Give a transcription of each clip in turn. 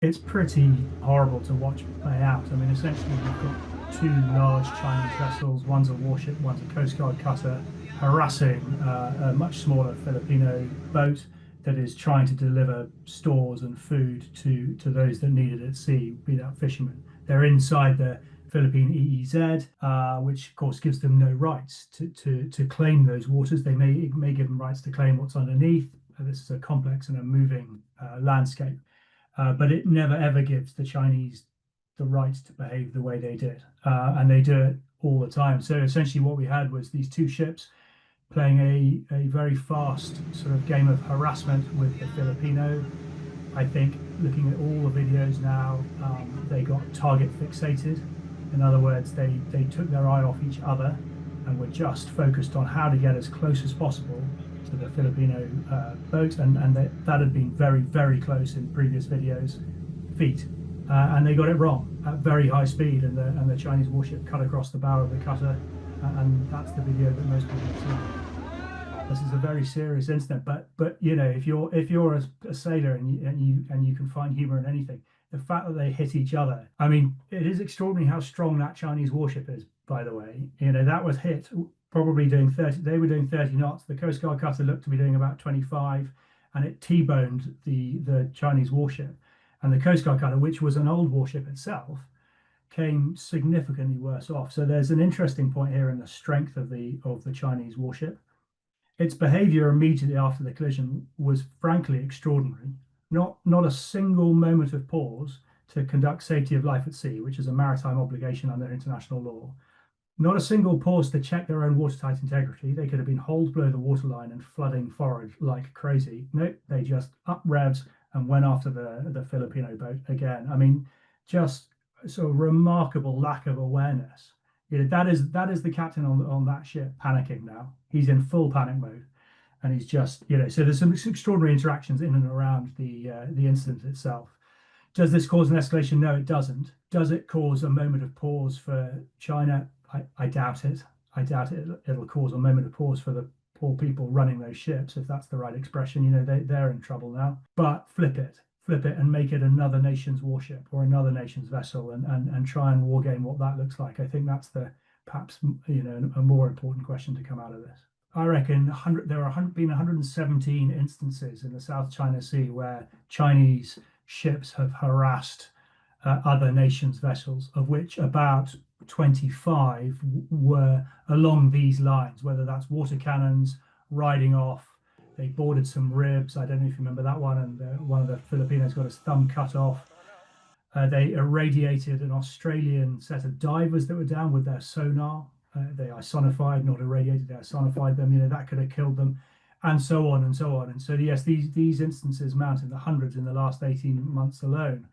It's pretty horrible to watch play out. I mean, essentially, you've got two large Chinese vessels. One's a warship, one's a Coast Guard cutter, harassing a much smaller Filipino boat that is trying to deliver stores and food to those that need it at sea, be that fishermen. They're inside the Philippine EEZ, which of course gives them no rights to claim those waters. They may give them rights to claim what's underneath. This is a complex and a moving landscape. But it never ever gives the Chinese the right to behave the way they did. And they do it all the time. So essentially, what we had was these two ships playing a very fast sort of game of harassment with the Filipino. I think looking at all the videos now, they got target fixated. In other words, they took their eye off each other and were just focused on how to get as close as possible to the Filipino boat, and that had been very, very close in previous videos, feet, and they got it wrong at very high speed, and the Chinese warship cut across the bow of the cutter, and that's the video that most people have seen. This is a very serious incident, but you know, if you're a sailor and you can find humor in anything, the fact that they hit each other, I mean, it is extraordinary how strong that Chinese warship is, by the way. You know, that was hit probably doing 30, they were doing 30 knots. The Coast Guard cutter looked to be doing about 25, and it T-boned the Chinese warship. And the Coast Guard cutter, which was an old warship itself, came significantly worse off. So there's an interesting point here in the strength of the Chinese warship. Its behavior immediately after the collision was frankly extraordinary. Not a single moment of pause to conduct safety of life at sea, which is a maritime obligation under international law. Not a single pause to check their own watertight integrity. They could have been holed below the waterline and flooding forward like crazy. Nope, they just up revs and went after the Filipino boat again. I mean, just sort of remarkable lack of awareness. You know, that is the captain on that ship panicking now. He's in full panic mode, and he's just, you know. So there's some extraordinary interactions in and around the incident itself. Does this cause an escalation? No, it doesn't. Does it cause a moment of pause for China? I doubt it. I doubt it'll cause a moment of pause for the poor people running those ships, if that's the right expression. You know, they're in trouble now. But flip it and make it another nation's warship or another nation's vessel, and try and war game what that looks like. I think that's perhaps, you know, a more important question to come out of this. I reckon there have been 117 instances in the South China Sea where Chinese ships have harassed other nations' vessels, of which about 25 were along these lines, whether that's water cannons, riding off. They boarded some ribs. I don't know if you remember that one, and one of the Filipinos got his thumb cut off. They irradiated an Australian set of divers that were down with their sonar. They isonified, not irradiated, they isonified them. You know, that could have killed them, and so on and so on. And so, yes, these instances mount in the hundreds in the last 18 months alone.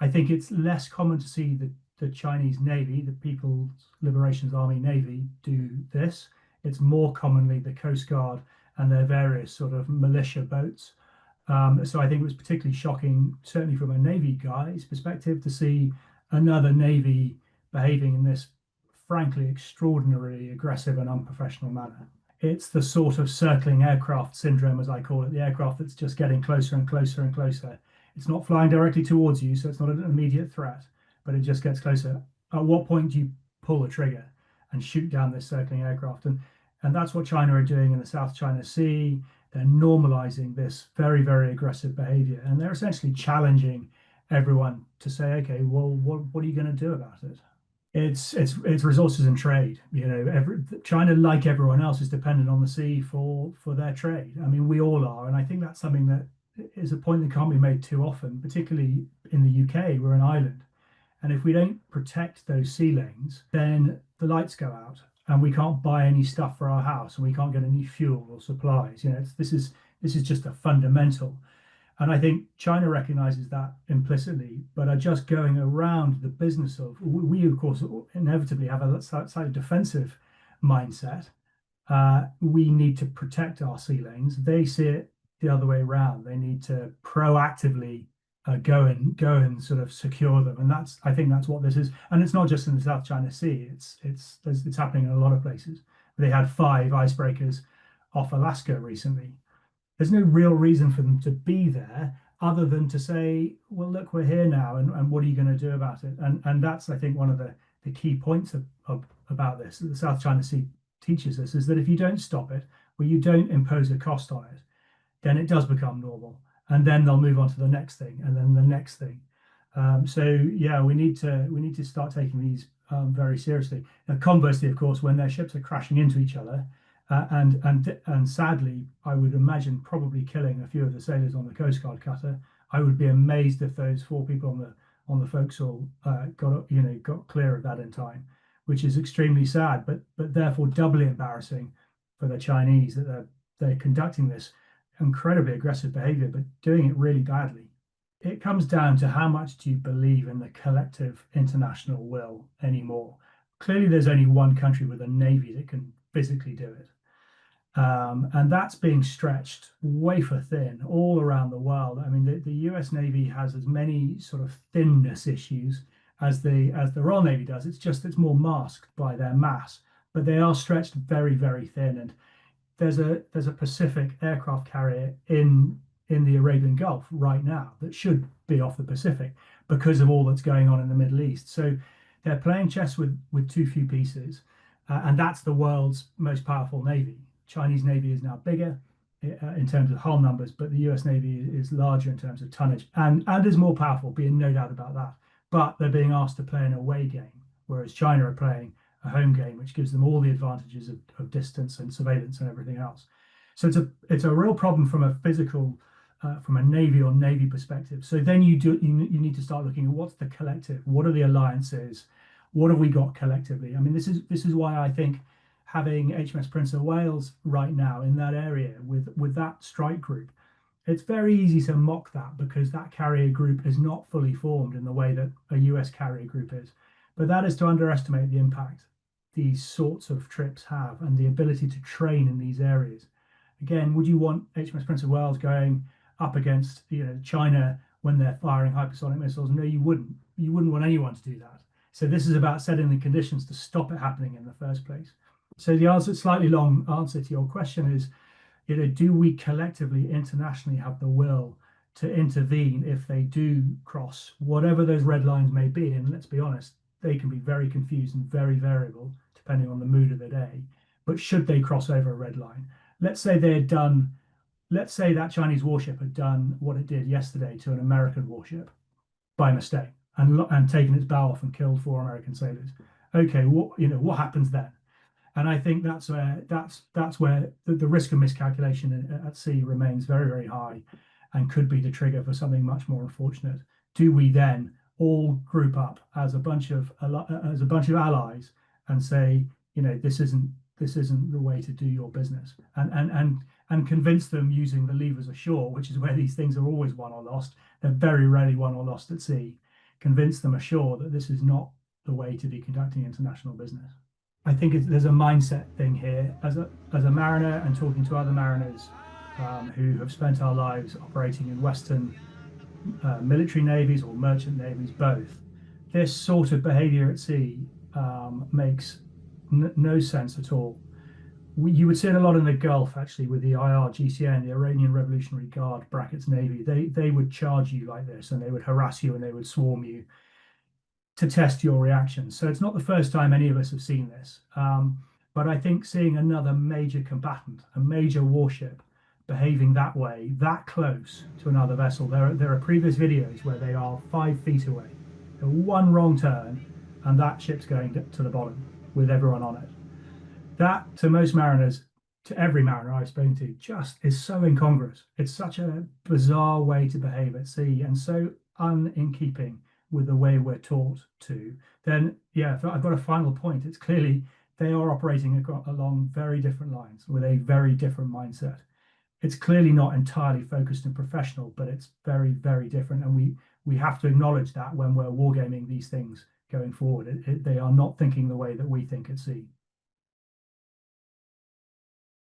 I think it's less common to see the Chinese Navy, the People's Liberation Army Navy, do this. It's more commonly the Coast Guard and their various sort of militia boats. So I think it was particularly shocking, certainly from a Navy guy's perspective, to see another Navy behaving in this frankly extraordinarily aggressive and unprofessional manner. It's the sort of circling aircraft syndrome, as I call it, the aircraft that's just getting closer and closer and closer. It's not flying directly towards you, so it's not an immediate threat, but it just gets closer. At what point do you pull the trigger and shoot down this circling aircraft? And that's what China are doing in the South China Sea. They're normalizing this very, very aggressive behavior, and they're essentially challenging everyone to say, okay, well, what are you going to do about it? It's resources and trade. You know, China, like everyone else, is dependent on the sea for their trade. I mean, we all are, and I think that's something that is a point that can't be made too often, particularly in the UK. We're an island, and if we don't protect those sea lanes, then the lights go out, and we can't buy any stuff for our house, and we can't get any fuel or supplies. You know, this is just a fundamental. And I think China recognizes that implicitly, but are just going around the business of, we of course inevitably have a slightly defensive mindset. We need to protect our sea lanes. They see it the other way around. They need to proactively go and sort of secure them, and I think that's what this is. And it's not just in the South China Sea. It's happening in a lot of places. They had 5 icebreakers off Alaska recently. There's no real reason for them to be there other than to say, well, look, we're here now, and what are you going to do about it? And that's, I think, one of the key points about this that the South China Sea teaches us, is that if you don't stop it, or you don't impose a cost on it, then it does become normal, and then they'll move on to the next thing, and then the next thing. So yeah, we need to start taking these very seriously. Now, conversely, of course, when their ships are crashing into each other, and sadly, I would imagine probably killing a few of the sailors on the Coast Guard cutter. I would be amazed if those 4 people on the forecastle got clear of that in time, which is extremely sad, but therefore doubly embarrassing for the Chinese that they're conducting this incredibly aggressive behavior, but doing it really badly. It comes down to how much do you believe in the collective international will anymore. Clearly, there's only one country with a navy that can physically do it. And that's being stretched wafer thin all around the world. I mean, the US Navy has as many sort of thinness issues as the Royal Navy does. It's just it's more masked by their mass, but they are stretched very, very thin. And there's a Pacific aircraft carrier in the Arabian Gulf right now that should be off the Pacific because of all that's going on in the Middle East. So they're playing chess with too few pieces, and that's the world's most powerful navy. Chinese Navy is now bigger in terms of hull numbers, but the US Navy is larger in terms of tonnage and is more powerful, being no doubt about that. But they're being asked to play an away game, whereas China are playing a home game, which gives them all the advantages of distance and surveillance and everything else. So it's a real problem from a physical, from a Navy perspective. So then you need to start looking at what's the collective, what are the alliances, what have we got collectively? I mean, this is why I think having HMS Prince of Wales right now in that area with that strike group, it's very easy to mock that because that carrier group is not fully formed in the way that a US carrier group is. But that is to underestimate the impact these sorts of trips have and the ability to train in these areas. Again, would you want HMS Prince of Wales going up against China when they're firing hypersonic missiles? No, you wouldn't. You wouldn't want anyone to do that. So this is about setting the conditions to stop it happening in the first place. So the answer, slightly long answer to your question is, do we collectively internationally have the will to intervene if they do cross whatever those red lines may be? And let's be honest, they can be very confused and very variable depending on the mood of the day. But should they cross over a red line, let's say that Chinese warship had done what it did yesterday to an American warship by mistake and taken its bow off and killed 4 American sailors. Okay, what happens then? And I think that's where the risk of miscalculation at sea remains very, very high, and could be the trigger for something much more unfortunate. Do we then all group up as a bunch of allies and say, this isn't the way to do your business, and convince them using the levers ashore, which is where these things are always won or lost. They're very rarely won or lost at sea. Convince them ashore that this is not the way to be conducting international business. I think there's a mindset thing here. As a mariner and talking to other mariners who have spent our lives operating in Western military navies or merchant navies, both, this sort of behavior at sea makes no sense at all. You would see it a lot in the Gulf, actually, with the IRGCN, the Iranian Revolutionary Guard (brackets Navy). They would charge you like this, and they would harass you, and they would swarm you to test your reactions. So it's not the first time any of us have seen this. But I think seeing another major combatant, a major warship, behaving that way, that close to another vessel, there are previous videos where they are 5 feet away. One wrong turn, and that ship's going to the bottom with everyone on it. That, to most mariners, to every mariner I've spoken to, just is so incongruous. It's such a bizarre way to behave at sea, and so in keeping with the way we're taught to. Then, yeah, I've got a final point. It's clearly they are operating along very different lines with a very different mindset. It's clearly not entirely focused and professional, but it's very, very different. And we have to acknowledge that when we're wargaming these things going forward. They are not thinking the way that we think at sea.